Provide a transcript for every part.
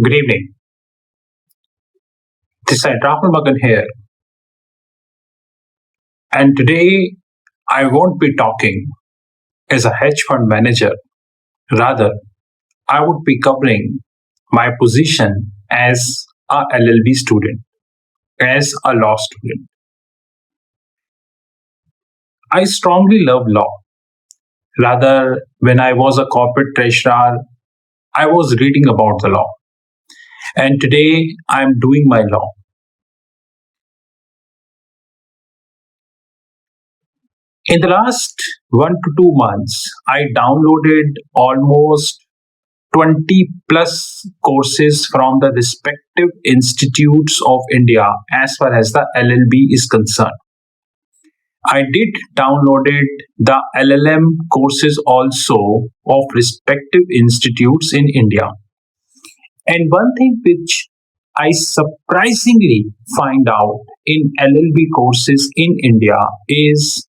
Good evening. This is Rahul Magan here, and today I won't be talking as a hedge fund manager. Rather, I would be covering my position as a LLB student, as a law student. I strongly love law. Rather, when I was a corporate treasurer, I was reading about the law, and today I am doing my law. In the last 1 to 2 months, I downloaded almost 20 plus courses from the respective institutes of India as far as the LLB is concerned. I did downloaded the LLM courses also of respective institutes in India. And one thing which I surprisingly find out in LLB courses in India is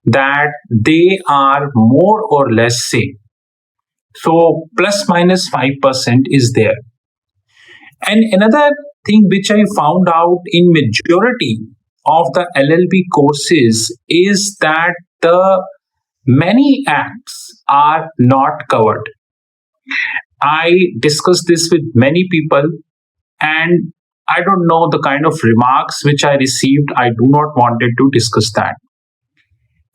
that they are more or less same. So plus minus 5% is there. And another thing which I found out in majority of the LLB courses is that the many acts are not covered. I discussed this with many people, and I don't know the kind of remarks which I received. I do not wanted to discuss that.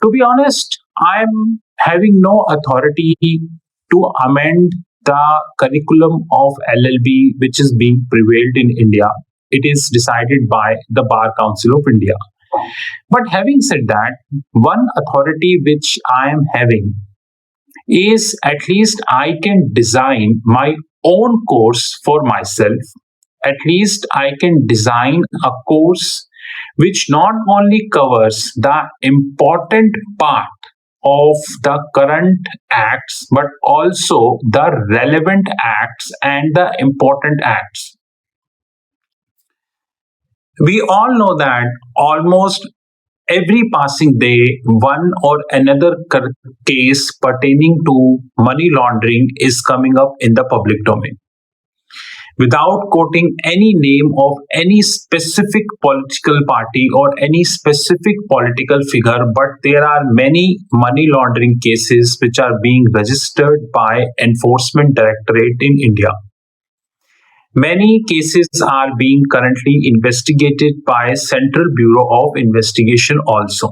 To be honest, I'm having no authority to amend the curriculum of LLB which is being prevailed in India. It is decided by the Bar Council of India. But having said that, one authority which I am having is at least I can design my own course for myself. At least I can design a course which not only covers the important part of the current acts, but also the relevant acts and the important acts. We all know that almost every passing day, one or another case pertaining to money laundering is coming up in the public domain. Without quoting any name of any specific political party or any specific political figure, but there are many money laundering cases which are being registered by Enforcement Directorate in India. Many cases are being currently investigated by Central Bureau of Investigation also.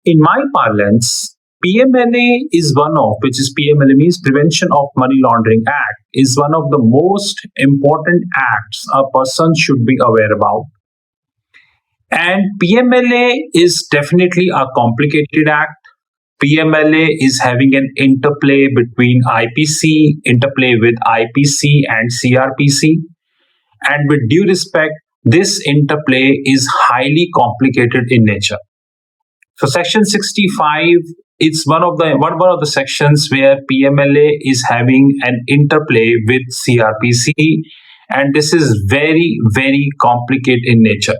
In my parlance, PMLA is one of, which is PMLA means Prevention of Money Laundering Act, is one of the most important acts a person should be aware about. And PMLA is definitely a complicated act. PMLA is having an interplay between IPC, interplay with IPC and CRPC. And with due respect, this interplay is highly complicated in nature. So Section 65, it's one of the sections where PMLA is having an interplay with CRPC, and this is very, very complicated in nature.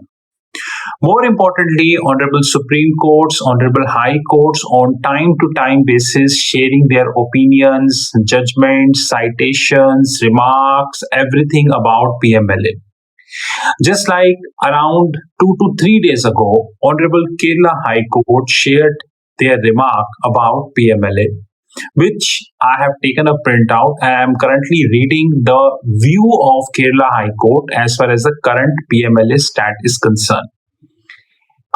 More importantly, Honorable Supreme Courts, Honorable High Courts on time-to-time basis sharing their opinions, judgments, citations, remarks, everything about PMLA. Just like around 2 to 3 days ago, Honorable Kerala High Court shared their remark about PMLA, which I have taken a printout. I am currently reading the view of Kerala High Court as far as the current PMLA stat is concerned.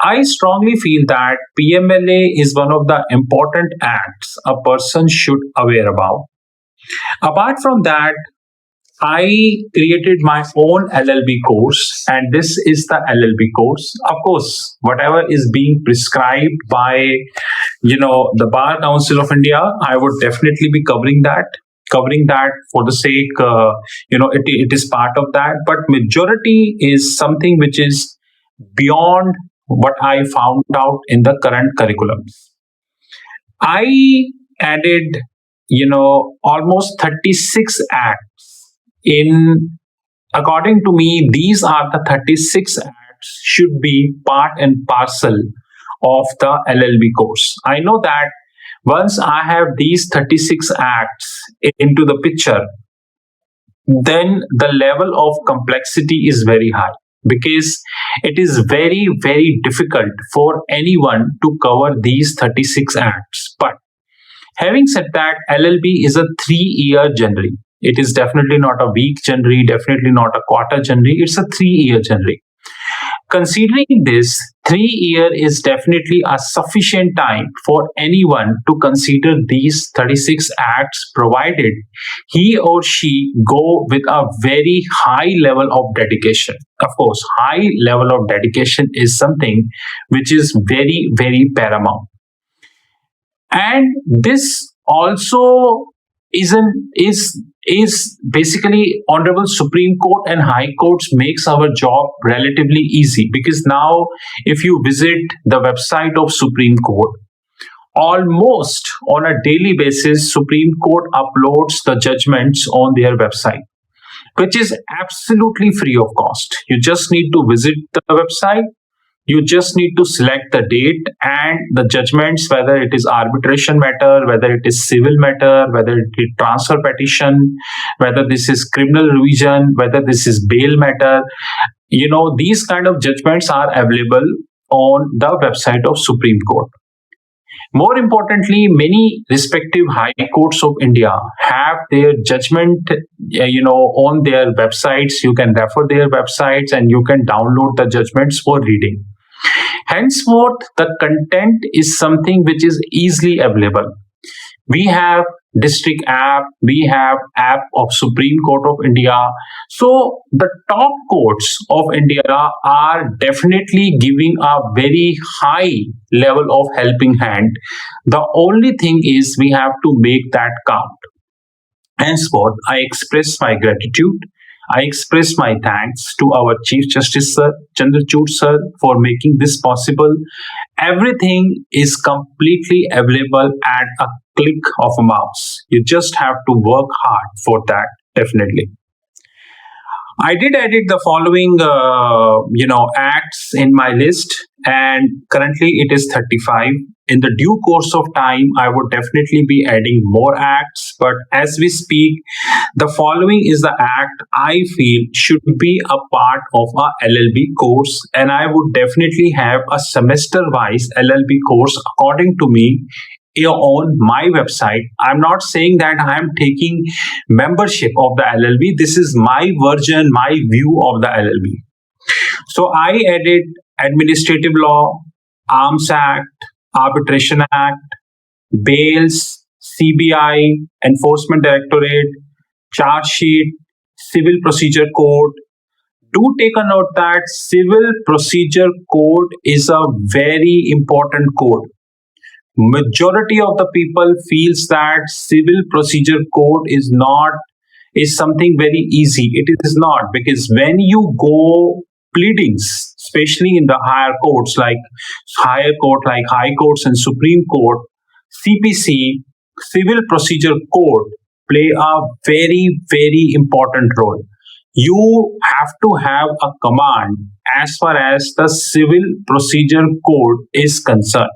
I strongly feel that PMLA is one of the important acts a person should aware about. Apart from that, I created my own LLB course, and this is the LLB course. Of course, whatever is being prescribed by, the Bar Council of India, I would definitely be covering that. Covering that for the sake, it is part of that. But majority is something which is beyond what I found out in the current curriculums. I added, almost 36 acts in, according to me, these are the 36 acts should be part and parcel of the LLB course. I know that once I have these 36 acts into the picture, then the level of complexity is very high, because it is very, very difficult for anyone to cover these 36 acts. But having said that, LLB is a 3 year journey. It is definitely not a week journey, definitely not a quarter journey. It's a 3 year journey. Considering this, 3 year is definitely a sufficient time for anyone to consider these 36 acts, provided he or she go with a very high level of dedication. Of course, high level of dedication is something which is very, very paramount. And this also is basically honorable Supreme Court and High Courts makes our job relatively easy, because now if you visit the website of Supreme Court, almost on a daily basis Supreme Court uploads the judgments on their website, which is absolutely free of cost. You just need to visit the website. You just need to select the date and the judgments, whether it is arbitration matter, whether it is civil matter, whether it is transfer petition, whether this is criminal revision, whether this is bail matter. These kind of judgments are available on the website of Supreme Court. More importantly, many respective high courts of India have their judgment, on their websites. You can refer their websites and you can download the judgments for reading. Henceforth, the content is something which is easily available. We have district app, we have app of Supreme Court of India. So the top courts of India are definitely giving a very high level of helping hand. The only thing is we have to make that count. Henceforth, I express my gratitude. I express my thanks to our Chief Justice Sir, Chandrachud Sir, for making this possible. Everything is completely available at a click of a mouse. You just have to work hard for that, definitely. I did edit the following, acts in my list, and currently it is 35. In the due course of time, I would definitely be adding more acts. But as we speak, the following is the act I feel should be a part of a LLB course, and I would definitely have a semester-wise LLB course according to me on my website. I'm not saying that I'm taking membership of the LLB. This is my version, my view of the LLB. So I added Administrative Law, Arms Act, Arbitration Act, Bails, CBI, Enforcement Directorate, Charge Sheet, Civil Procedure Code. Do take a note that Civil Procedure Code is a very important code. Majority of the people feels that Civil Procedure Code is something very easy. It is not, because when you go pleadings, especially in the higher courts like high courts and Supreme Court, CPC, Civil Procedure Code play a very, very important role. You have to have a command as far as the Civil Procedure Code is concerned.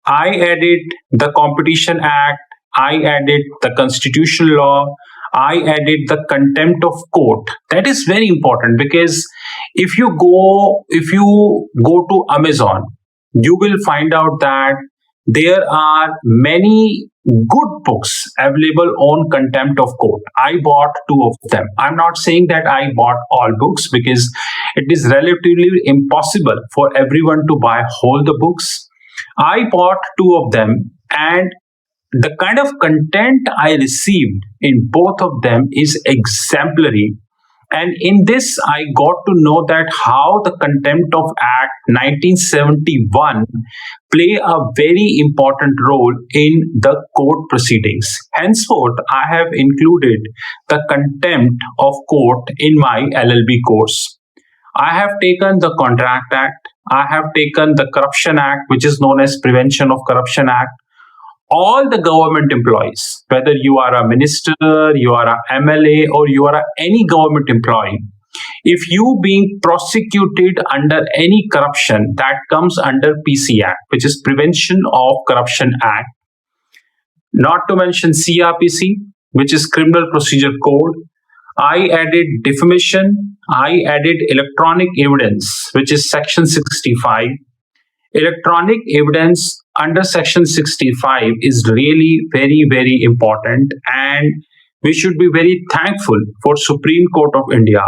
I added the Competition Act, I added the Constitutional Law, I added the Contempt of Court. That is very important, because if you go to Amazon, you will find out that there are many good books available on Contempt of Court. I bought two of them. I'm not saying that I bought all books, because it is relatively impossible for everyone to buy whole the books. I bought two of them, and the kind of content I received in both of them is exemplary. And in this, I got to know that how the Contempt of Act 1971 play a very important role in the court proceedings. Henceforth, I have included the Contempt of Court in my LLB course. I have taken the Contract Act, I have taken the Corruption Act, which is known as Prevention of Corruption Act. All the government employees, whether you are a minister, you are a MLA, or you are any government employee, if you being prosecuted under any corruption, that comes under PC Act, which is Prevention of Corruption Act. Not to mention CRPC, which is Criminal Procedure Code. I added defamation. I added electronic evidence, which is section 65. Electronic evidence under section 65 is really very, very important, and we should be very thankful for Supreme Court of India,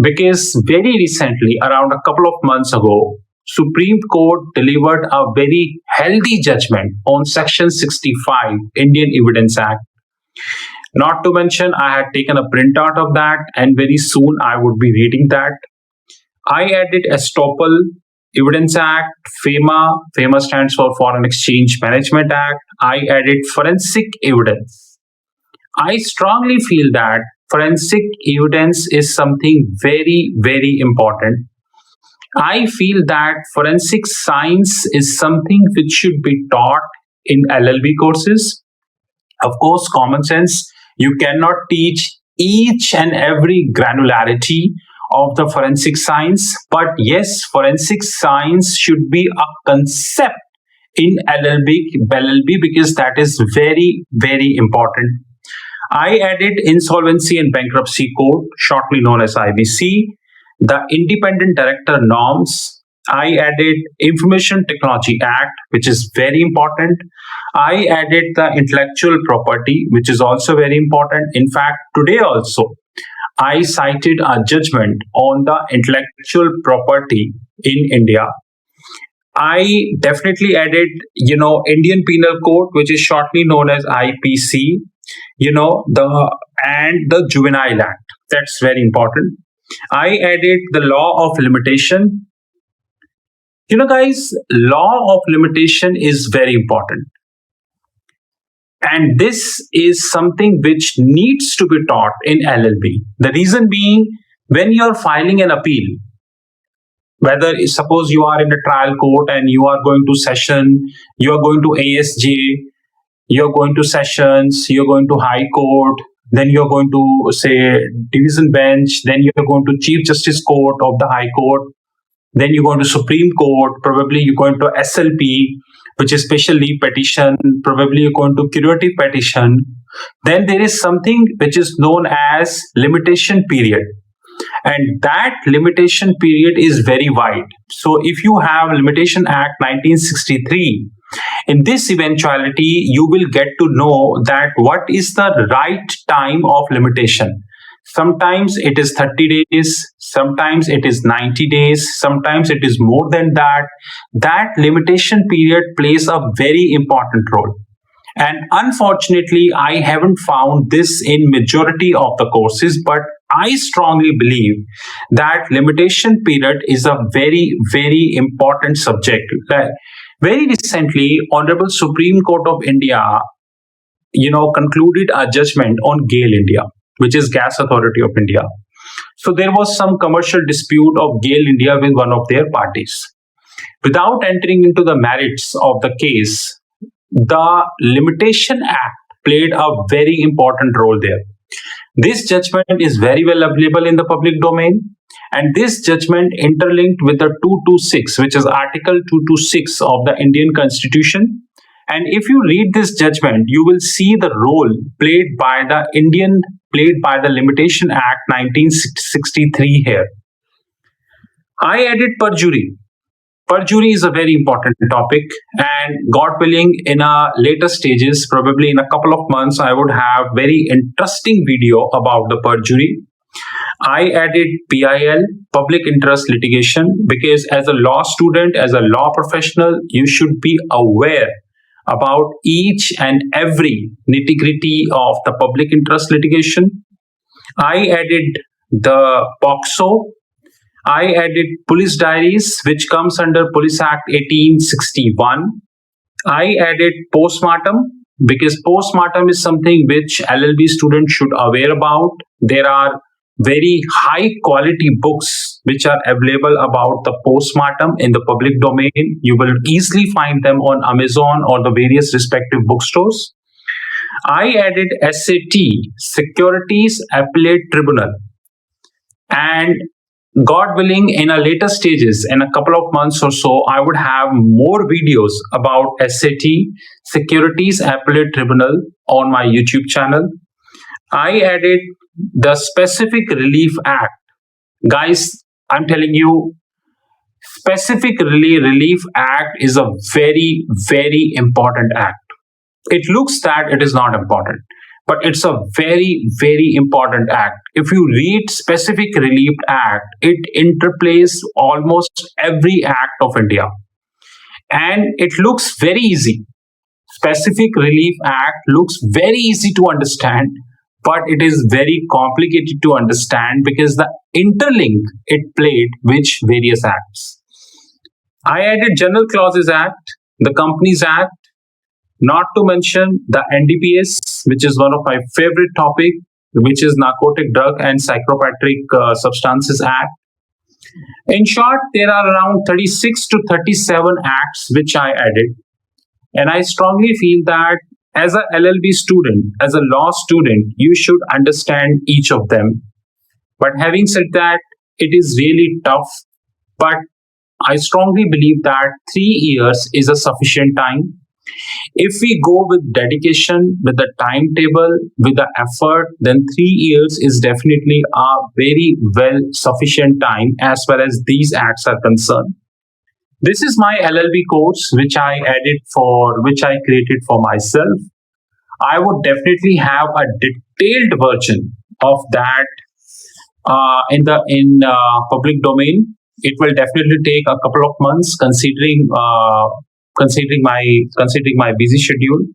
because very recently, around a couple of months ago, Supreme Court delivered a very healthy judgment on section 65 Indian Evidence Act. Not to mention, I had taken a printout of that, and very soon I would be reading that. I added Estoppel Evidence Act, FEMA. FEMA stands for Foreign Exchange Management Act. I added forensic evidence. I strongly feel that forensic evidence is something very, very important. I feel that forensic science is something which should be taught in LLB courses. Of course, common sense. You cannot teach each and every granularity of the forensic science, but yes, forensic science should be a concept in LLB because that is very, very important. I added Insolvency and Bankruptcy Code, shortly known as IBC, the Independent Director Norms. I added Information Technology Act, which is very important. I added the intellectual property, which is also very important. In fact, today also, I cited a judgment on the intellectual property in India. I definitely added, Indian Penal Code, which is shortly known as IPC, the Juvenile Act. That's very important. I added the law of limitation. Guys, law of limitation is very important. And this is something which needs to be taught in LLB. The reason being, when you're filing an appeal, whether suppose you are in a trial court and you are going to session, you are going to ASJ, you're going to sessions, you're going to high court, then you're going to say division bench, then you're going to chief justice court of the high court, then you're going to Supreme Court, probably you're going to SLP, which is special leave petition, probably you're going to curative petition. Then there is something which is known as limitation period. And that limitation period is very wide. So if you have Limitation Act 1963, in this eventuality, you will get to know that what is the right time of limitation. Sometimes it is 30 days, sometimes it is 90 days, sometimes it is more than that. That limitation period plays a very important role. And unfortunately, I haven't found this in majority of the courses, but I strongly believe that limitation period is a very, very important subject. Very recently, Honorable Supreme Court of India, concluded a judgment on GAIL India, which is Gas Authority of India. So there was some commercial dispute of GAIL India with one of their parties. Without entering into the merits of the case, the Limitation Act played a very important role there. This judgment is very well available in the public domain, and this judgment interlinked with the 226, which is Article 226 of the Indian Constitution. And if you read this judgment, you will see the role played by the Limitation Act 1963 here. I added perjury. Perjury is a very important topic, and God willing, in a later stages, probably in a couple of months, I would have very interesting video about the perjury. I added PIL, public interest litigation, because as a law student, as a law professional, you should be aware about each and every nitty-gritty of the public interest litigation. I added the POXO. I added police diaries, which comes under Police Act 1861. I added postmortem, because postmortem is something which LLB students should aware about. There are very high quality books which are available about the postmortem in the public domain. You will easily find them on Amazon or the various respective bookstores. I added SAT, Securities Appellate Tribunal. And God willing, in a later stages, in a couple of months or so, I would have more videos about SAT, Securities Appellate Tribunal, on my YouTube channel. I added the Specific Relief Act. Guys, I'm telling you, Specific Relief Act is a very, very important act. It looks that it is not important, but it's a very, very important act. If you read Specific Relief Act, it interplays almost every act of India, and it looks very easy. Specific Relief Act looks very easy to understand, but it is very complicated to understand because the interlink it played which various acts. I added General Clauses Act, the Companies Act, not to mention the NDPS, which is one of my favorite topic, which is Narcotic Drug and Psychotropic Substances Act. In short, there are around 36 to 37 acts which I added. And I strongly feel that as a LLB student, as a law student, you should understand each of them. But having said that, it is really tough. But I strongly believe that 3 years is a sufficient time. If we go with dedication, with the timetable, with the effort, then 3 years is definitely a very well sufficient time as far as these acts are concerned. This is my LLB course, which I created for myself. I would definitely have a detailed version of that in public domain. It will definitely take a couple of months, considering my busy schedule.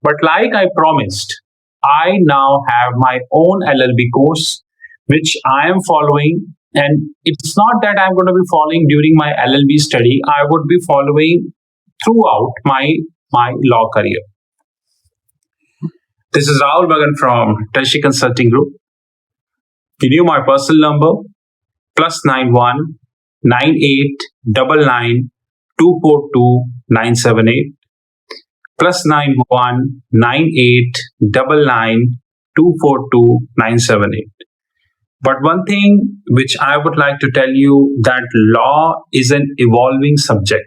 But like I promised, I now have my own LLB course, which I am following. And it's not that I'm going to be following during my LLB study. I would be following throughout my law career. This is Rahul Magan from Tertiary Consulting Group. Give you my personal number +91 9899 242 978 +91 9899 242 978. But one thing which I would like to tell you, that law is an evolving subject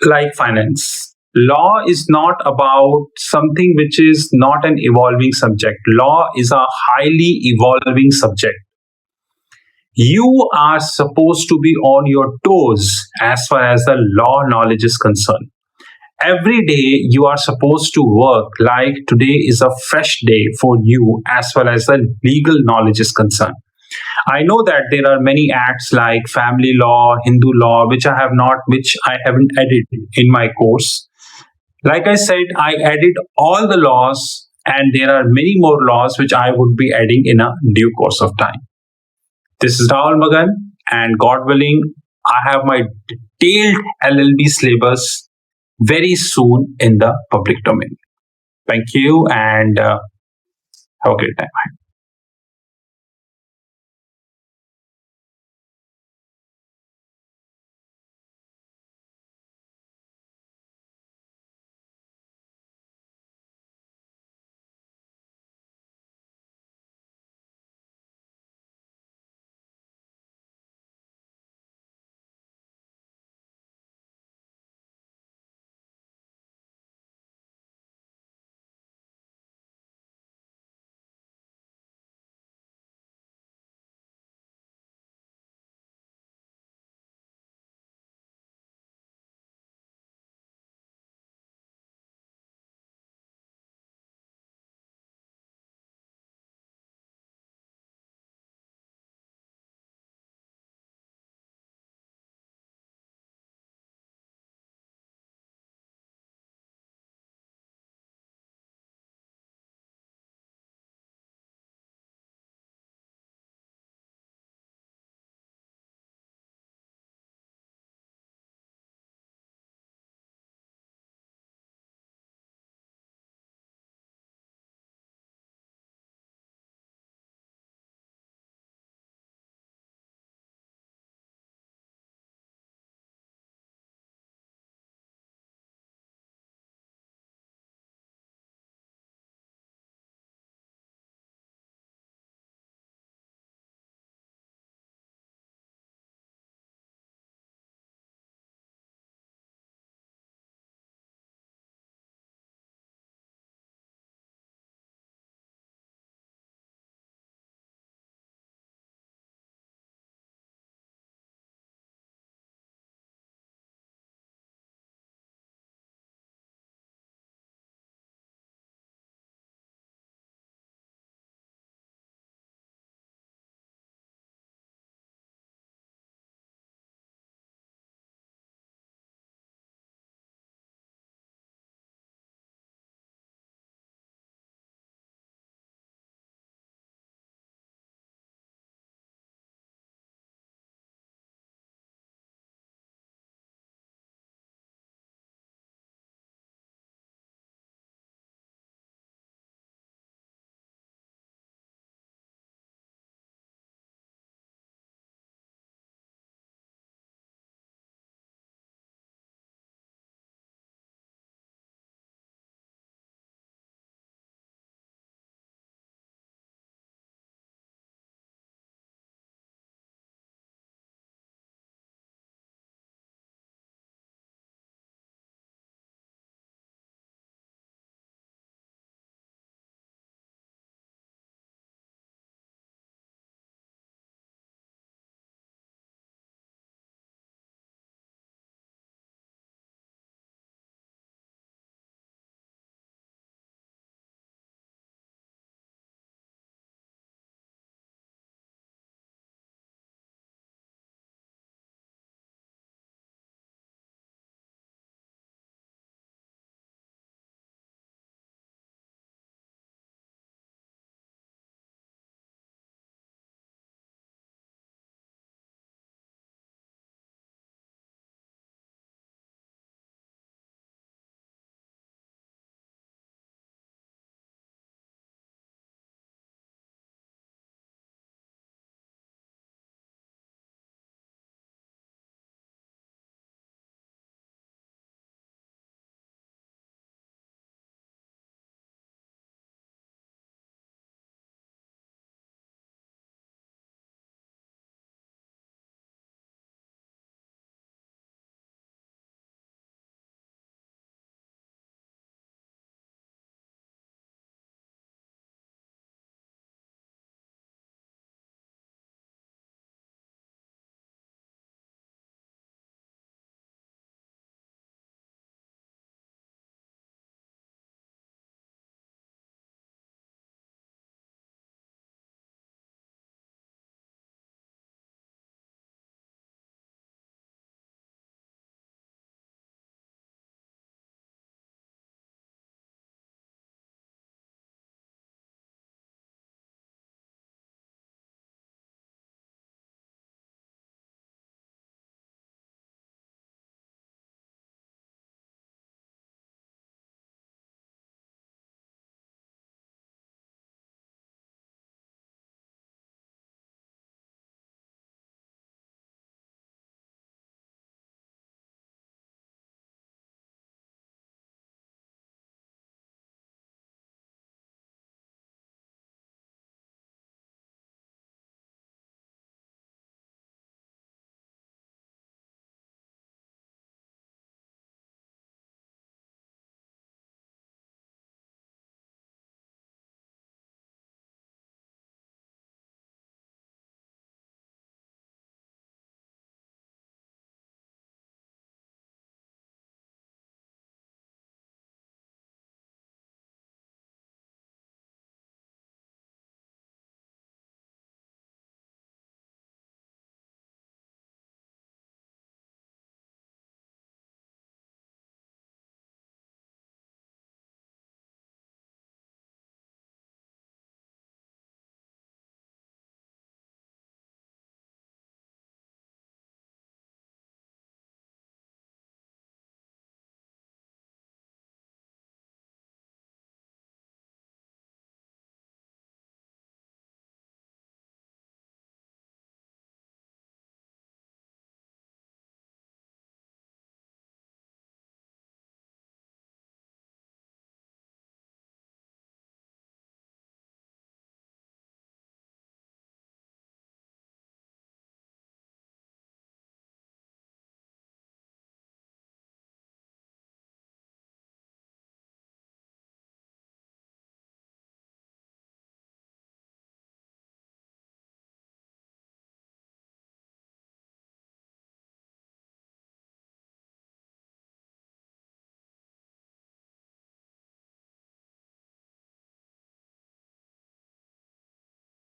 like finance. Law is not about something which is not an evolving subject. Law is a highly evolving subject. You are supposed to be on your toes as far as the law knowledge is concerned. Every day you are supposed to work like today is a fresh day for you as far as the legal knowledge is concerned. I know that there are many acts like family law, Hindu law, which I haven't added in my course. Like I said, I added all the laws, and there are many more laws which I would be adding in a due course of time. This is Rahul Magan, and God willing, I have my detailed LLB syllabus very soon in the public domain. Thank you, and have a great time.